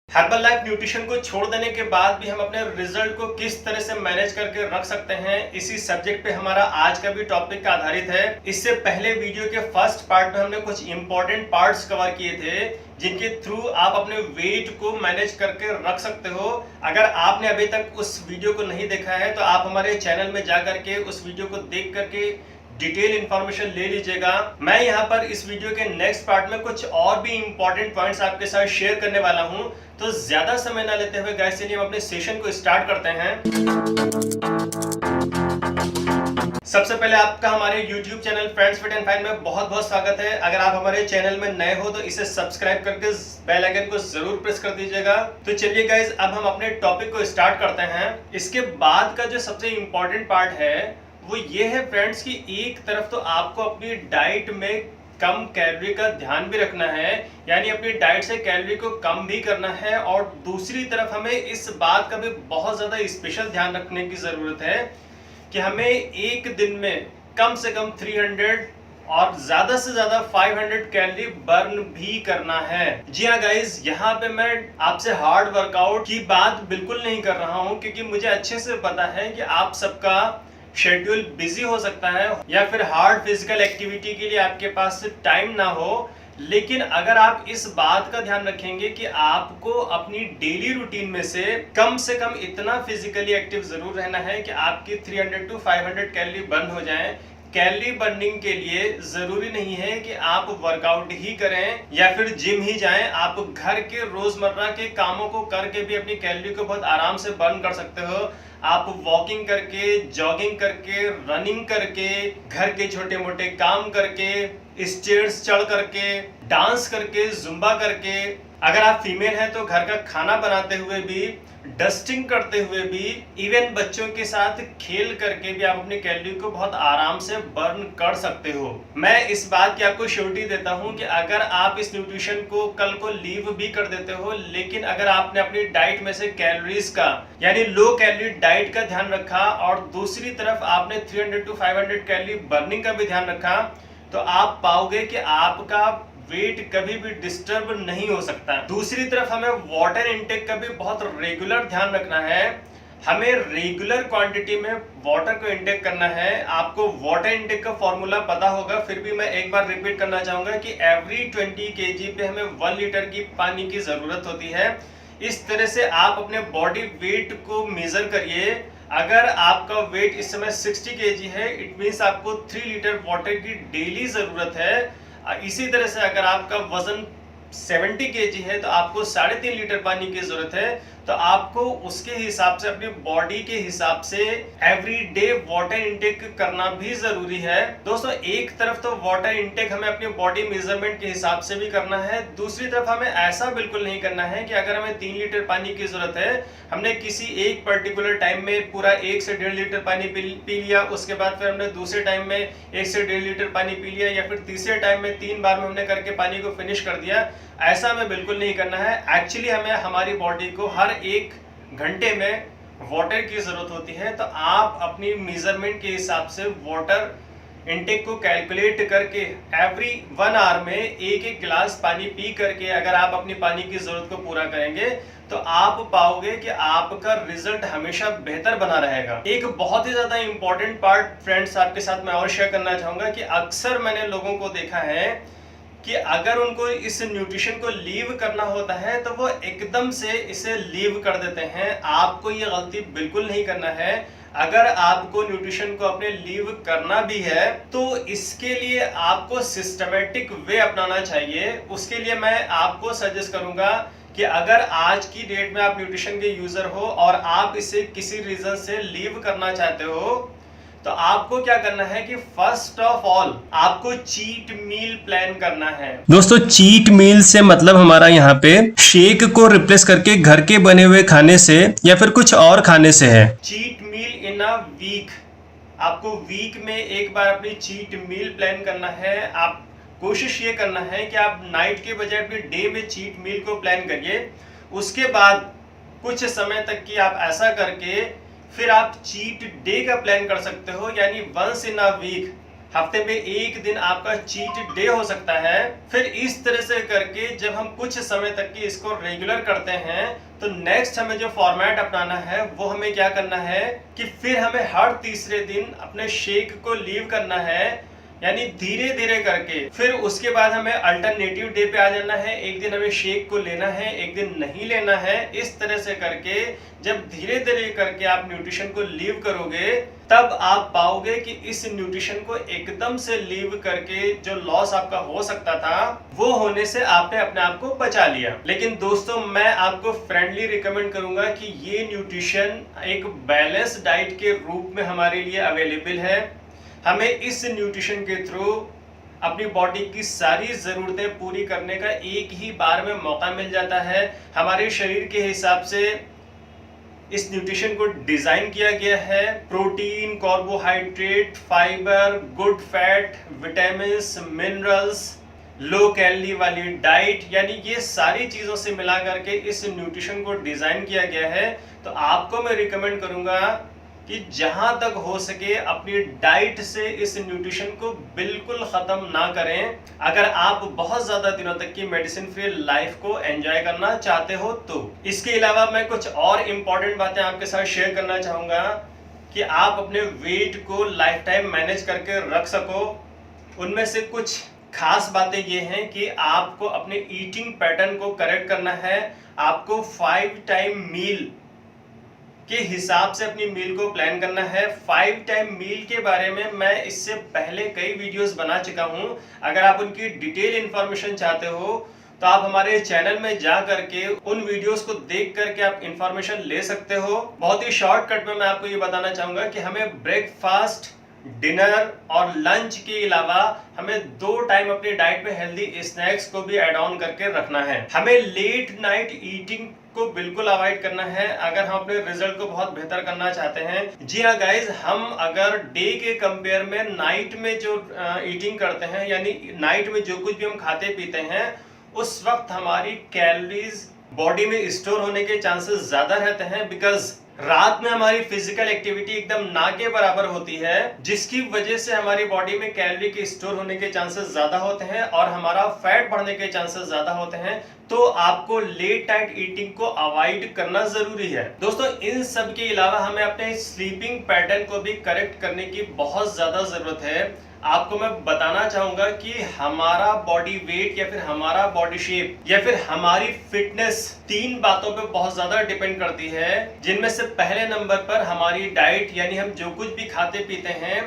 Herbal life nutrition को छोड़ देने के बाद भी हम अपने रिजल्ट को किस तरह से मैनेज करके रख सकते हैं, इसी सब्जेक्ट पे हमारा आज का भी टॉपिक आधारित है। इससे पहले वीडियो के फर्स्ट पार्ट में हमने कुछ इंपॉर्टेंट पार्ट्स कवर किए थे जिनके थ्रू आप अपने वेट को मैनेज करके रख सकते हो। अगर आपने अभी तक उस वीडियो को नहीं देखा है तो आप हमारे चैनल में जा करके उस वीडियो को देख करके डिटेल इंफॉर्मेशन ले लीजिएगा। मैं यहाँ पर इस वीडियो के नेक्स्ट पार्ट में कुछ और भी इंपॉर्टेंट पॉइंट्स आपके साथ शेयर करने वाला हूँ। तो ज्यादा समय ना लेते हुए गाइस चलिए हम अपने सेशन को स्टार्ट करते हैं। सबसे पहले आपका हमारे YouTube channel friends fit and fine में बहुत बहुत स्वागत है। अगर आप हमारे चैनल में नए हो तो इसे सब्सक्राइब करके बेल आइकन को जरूर प्रेस कर दीजिएगा। तो चलिए गाइस अब हम अपने टॉपिक को स्टार्ट करते हैं। इसके बाद का जो सबसे इंपॉर्टेंट पार्ट है वो ये है फ्रेंड्स कि एक तरफ तो आपको अपनी डाइट में कम कैलोरी का ध्यान भी रखना है, यानी अपनी डाइट से कैलोरी को कम भी करना है, और दूसरी तरफ हमें इस बात का भी बहुत ज़्यादा स्पेशल ध्यान रखने की ज़रूरत है कि हमें एक दिन में कम से कम 300 और ज़्यादा से ज़्यादा 500 कैलोरी बर्न भी करना है। जी हाँ गाइज, यहाँ पे मैं आपसे हार्ड वर्कआउट की बात बिल्कुल नहीं कर रहा हूँ, क्योंकि मुझे अच्छे से पता है कि आप सबका शेड्यूल बिजी हो सकता है या फिर हार्ड फिजिकल एक्टिविटी के लिए आपके पास टाइम ना हो। लेकिन अगर आप इस बात का ध्यान रखेंगे कि आपको अपनी डेली रूटीन में से कम इतना फिजिकली एक्टिव जरूर रहना है कि आपकी 300 to 500 कैलोरी बर्न हो जाएं। कैलोरी बर्निंग के लिए जरूरी नहीं है कि आप वर्कआउट ही करें या फिर जिम ही जाएं। आप घर के रोजमर्रा के कामों को करके भी अपनी कैलोरी को बहुत आराम से बर्न कर सकते हो। आप वॉकिंग करके, जॉगिंग करके, रनिंग करके, घर के छोटे मोटे काम करके, स्टेयर्स चढ़ करके, डांस करके, जुम्बा करके, अगर आप फीमेल हैं तो घर का खाना बनाते हुए भी, डस्टिंग करते हुए भी, इवन बच्चों के साथ खेल करके भी आप अपनी कैलोरी को बहुत आराम से बर्न कर सकते हो। मैं इस बात की आपको श्योरिटी देता हूं कि अगर आप इस न्यूट्रिशन को कल को लीव भी कर देते हो, लेकिन अगर आपने अपनी डाइट में से कैलोरीज का यानी लो कैलोरी डाइट का ध्यान रखा और दूसरी तरफ आपने 300 to 500 कैलोरी बर्निंग का भी ध्यान रखा, तो आप पाओगे कि आपका वेट कभी भी डिस्टर्ब नहीं हो सकता। दूसरी तरफ हमें वाटर इनटेक का भी बहुत रेगुलर ध्यान रखना है। हमें रेगुलर क्वांटिटी में वाटर को इनटेक करना है। आपको वाटर इनटेक का फॉर्मूला पता होगा, फिर भी मैं एक बार रिपीट करना चाहूंगा कि एवरी 20 kg पे हमें 1 लीटर की पानी की जरूरत होती है। इस तरह से आप अपने बॉडी वेट को मेजर करिए। अगर आपका वेट इस समय 60 kg है, इट मीन्स आपको 3 लीटर वाटर की डेली जरूरत है। इसी तरह से अगर आपका वजन 70 kg है तो आपको 3.5 लीटर पानी की जरूरत है। तो आपको उसके हिसाब से, अपनी बॉडी के हिसाब से एवरी डे वाटर इनटेक करना भी जरूरी है। दोस्तों, एक तरफ तो वाटर इनटेक हमें अपनी बॉडी मेजरमेंट के हिसाब से भी करना है, दूसरी तरफ हमें ऐसा बिल्कुल नहीं करना है कि अगर हमें 3 लीटर पानी की जरूरत है, हमने किसी एक पर्टिकुलर टाइम में पूरा 1 से 1.5 लीटर पानी पी लिया, उसके बाद फिर हमने दूसरे टाइम में 1 से 1.5 लीटर पानी पी लिया, या फिर तीसरे टाइम में 3 बार में हमने करके पानी को फिनिश कर दिया। ऐसा हमें बिल्कुल नहीं करना है। एक्चुअली हमें हमारी बॉडी को हर 1 घंटे में वाटर की जरूरत होती है। तो आप अपनी मेजरमेंट के हिसाब से वाटर इनटेक को कैलकुलेट करके एवरी 1 आवर में 1-1 गिलास पानी पी करके अगर आप अपनी पानी की जरूरत को पूरा करेंगे तो आप पाओगे कि आपका रिजल्ट हमेशा बेहतर बना रहेगा। एक बहुत ही ज्यादा इंपॉर्टेंट पार्ट फ्रेंड्स आपके साथ मैं और शेयर करना चाहूंगा कि अक्सर मैंने लोगों को देखा है कि अगर उनको इस न्यूट्रिशन को लीव करना होता है तो वो एकदम से इसे लीव कर देते हैं। आपको ये गलती बिल्कुल नहीं करना है। अगर आपको न्यूट्रिशन को अपने लीव करना भी है तो इसके लिए आपको सिस्टमेटिक वे अपनाना चाहिए। उसके लिए मैं आपको सजेस्ट करूंगा कि अगर आज की डेट में आप न्यूट्रिशन के यूजर हो और आप इसे किसी रीजन से लीव करना चाहते हो, तो आपको क्या करना है कि फर्स्ट ऑफ ऑल आपको चीट मील प्लान करना है। दोस्तों, चीट मील से मतलब हमारा यहाँ पे शेक को रिप्लेस करके घर के बने हुए खाने से या फिर कुछ और खाने से है। Cheat meal in a week, आपको वीक में एक बार अपनी चीट मील प्लान करना है। आप कोशिश ये करना है कि आप नाइट के बजाय अपने डे में चीट मील को प्लान करिए। उसके बाद कुछ समय तक की आप ऐसा करके फिर आप चीट डे का प्लान कर सकते हो, यानी वंस इन अ वीक हफ्ते में एक दिन आपका चीट डे हो सकता है। फिर इस तरह से करके जब हम कुछ समय तक की इसको रेगुलर करते हैं तो नेक्स्ट हमें जो फॉर्मेट अपनाना है वो हमें क्या करना है कि फिर हमें हर तीसरे दिन अपने शेक को लीव करना है, यानी धीरे धीरे करके। फिर उसके बाद हमें अल्टरनेटिव डे पे आ जाना है, एक दिन हमें शेक को लेना है, एक दिन नहीं लेना है। इस तरह से करके जब धीरे धीरे करके आप न्यूट्रिशन को लीव करोगे तब आप पाओगे कि इस न्यूट्रिशन को एकदम से लीव करके जो लॉस आपका हो सकता था वो होने से आपने अपने आप को बचा लिया। लेकिन दोस्तों मैं आपको फ्रेंडली रिकमेंड करूंगा कि ये न्यूट्रिशन एक बैलेंस डाइट के रूप में हमारे लिए अवेलेबल है। हमें इस न्यूट्रिशन के थ्रू अपनी बॉडी की सारी ज़रूरतें पूरी करने का एक ही बार में मौका मिल जाता है। हमारे शरीर के हिसाब से इस न्यूट्रिशन को डिज़ाइन किया गया है। Protein, carbohydrate, fibre, good fat, vitamins, minerals, low calorie वाली डाइट, यानी ये सारी चीज़ों से मिला करके इस न्यूट्रिशन को डिज़ाइन किया गया है। तो आपको मैं रिकमेंड करूँगा कि जहां तक हो सके अपनी डाइट से इस न्यूट्रिशन को बिल्कुल खत्म ना करें, अगर आप बहुत ज्यादा दिनों तक की मेडिसिन फ्री लाइफ को एंजॉय करना चाहते हो तो। इसके अलावा मैं कुछ और इम्पोर्टेंट बातें आपके साथ शेयर करना चाहूंगा कि आप अपने वेट को लाइफ टाइम मैनेज करके रख सको। उनमें से कुछ खास बातें ये हैं कि आपको अपने ईटिंग पैटर्न को करेक्ट करना है। आपको 5 टाइम मील के हिसाब से अपनी मील को प्लान करना है। 5 टाइम मील के बारे में मैं इससे पहले कई वीडियोस बना चुका हूं। अगर आप उनकी डिटेल इंफॉर्मेशन चाहते हो तो आप हमारे चैनल में जा करके उन वीडियोस को देख करके आप इंफॉर्मेशन ले सकते हो। बहुत ही शॉर्टकट में मैं आपको ये बताना चाहूंगा कि हमें ब्रेकफास्ट, डिनर और लंच के अलावा हमें 2 टाइम अपनी डाइट में हेल्दी स्नैक्स को भी ऐड ऑन करके रखना है। हमें लेट नाइट ईटिंग को बिल्कुल अवॉइड करना है अगर हम अपने रिजल्ट को बहुत बेहतर करना चाहते हैं। जी हाँ गाइज, हम अगर डे के कंपेयर में नाइट में जो ईटिंग करते हैं, यानी नाइट में जो कुछ भी हम खाते पीते हैं, उस वक्त हमारी कैलोरीज बॉडी में स्टोर होने के चांसेस ज्यादा रहते हैं। बिकॉज रात में हमारी फिजिकल एक्टिविटी एकदम ना के बराबर होती है, जिसकी वजह से हमारी बॉडी में कैलोरी के स्टोर होने के चांसेस ज्यादा होते हैं और हमारा फैट बढ़ने के चांसेस ज्यादा होते हैं। तो आपको लेट नाइट ईटिंग को अवॉइड करना जरूरी है। दोस्तों इन सब के अलावा हमें अपने स्लीपिंग पैटर्न को भी करेक्ट करने की बहुत ज्यादा जरूरत है। आपको मैं बताना चाहूंगा कि हमारा बॉडी वेट या फिर हमारा बॉडी शेप या फिर हमारी फिटनेस 3 बातों पे बहुत ज्यादा डिपेंड करती है, जिनमें से पहले नंबर पर हमारी डाइट, यानी हम जो कुछ भी खाते पीते हैं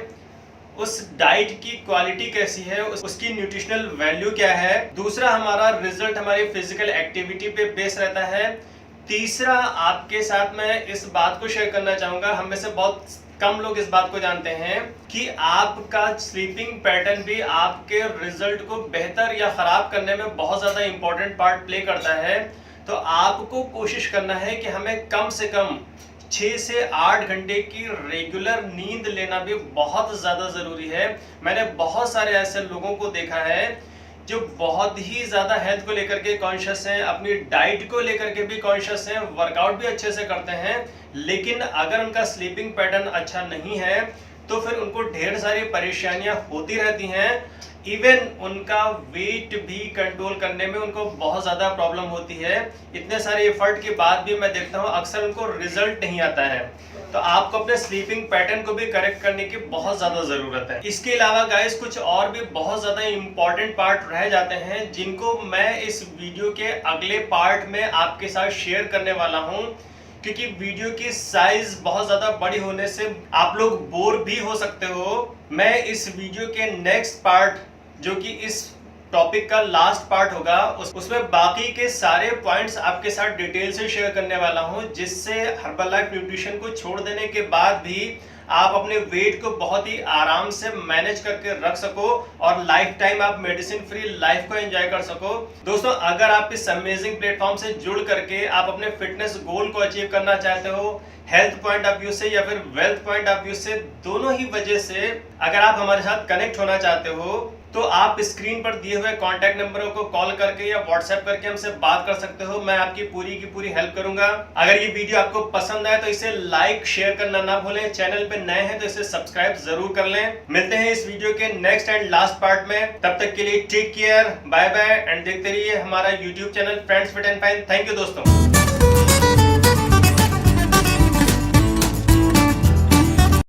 उस डाइट की क्वालिटी कैसी है, उसकी न्यूट्रिशनल वैल्यू क्या है। दूसरा हमारा रिजल्ट हमारी फिजिकल एक्टिविटी पे बेस रहता है। तीसरा आपके साथ मैं इस बात को शेयर करना चाहूंगा, हम में से बहुत कम लोग इस बात को जानते हैं कि आपका स्लीपिंग पैटर्न भी आपके रिजल्ट को बेहतर या खराब करने में बहुत ज्यादा इंपॉर्टेंट पार्ट प्ले करता है। तो आपको कोशिश करना है कि हमें कम से कम 6 से 8 घंटे की रेगुलर नींद लेना भी बहुत ज़्यादा ज़रूरी है। मैंने बहुत सारे ऐसे लोगों को देखा है जो बहुत ही ज़्यादा हेल्थ को लेकर के कॉन्शियस हैं, अपनी डाइट को लेकर के भी कॉन्शियस हैं, वर्कआउट भी अच्छे से करते हैं, लेकिन अगर उनका स्लीपिंग पैटर्न अच्छा नहीं है तो फिर उनको ढेर सारी परेशानियां होती रहती हैं। इवन उनका वेट भी कंट्रोल करने में उनको बहुत ज़्यादा प्रॉब्लम होती है। इतने सारे एफर्ट के बाद भी मैं देखता हूँ अक्सर उनको रिजल्ट नहीं आता है। तो आपको अपने स्लीपिंग पैटर्न को भी करेक्ट करने की बहुत ज़्यादा ज़रूरत है। इसके अलावा गाइस कुछ और भी बहुत ज़्यादा इंपॉर्टेंट पार्ट रह जाते हैं, जिनको मैं इस वीडियो के अगले पार्ट में आपके साथ शेयर करने वाला हूँ, क्योंकि वीडियो की साइज बहुत ज़्यादा बड़ी होने से आप लोग बोर भी हो सकते हो। मैं इस वीडियो के नेक्स्ट पार्ट, जो कि इस टॉपिक का लास्ट पार्ट होगा, उसमें बाकी के सारे पॉइंट्स आपके साथ डिटेल से शेयर करने वाला हूं, जिससे हर्बलाइफ न्यूट्रिशन को छोड़ देने के बाद भी आप अपने वेट को बहुत ही आराम से मैनेज करके रख सको और लाइफ टाइम आप मेडिसिन फ्री लाइफ को एंजॉय कर सको। दोस्तों अगर आप इस अमेजिंग प्लेटफॉर्म से जुड़ करके आप अपने फिटनेस गोल को अचीव करना चाहते हो, हेल्थ पॉइंट ऑफ व्यू से या फिर वेल्थ पॉइंट ऑफ व्यू से, दोनों ही वजह से अगर आप हमारे साथ कनेक्ट होना चाहते हो तो आप स्क्रीन पर दिए हुए कॉन्टैक्ट नंबरों को कॉल करके या व्हाट्सएप करके हमसे बात कर सकते हो। मैं आपकी पूरी की पूरी हेल्प करूंगा। अगर ये वीडियो आपको पसंद आए तो इसे लाइक शेयर करना ना भूलें। चैनल पे नए हैं तो इसे सब्सक्राइब जरूर कर लें। मिलते हैं इस वीडियो के नेक्स्ट एंड लास्ट पार्ट में। तब तक के लिए take care, bye bye and देखते रहिए हमारा YouTube channel friends fit and fine. Thank you दोस्तों।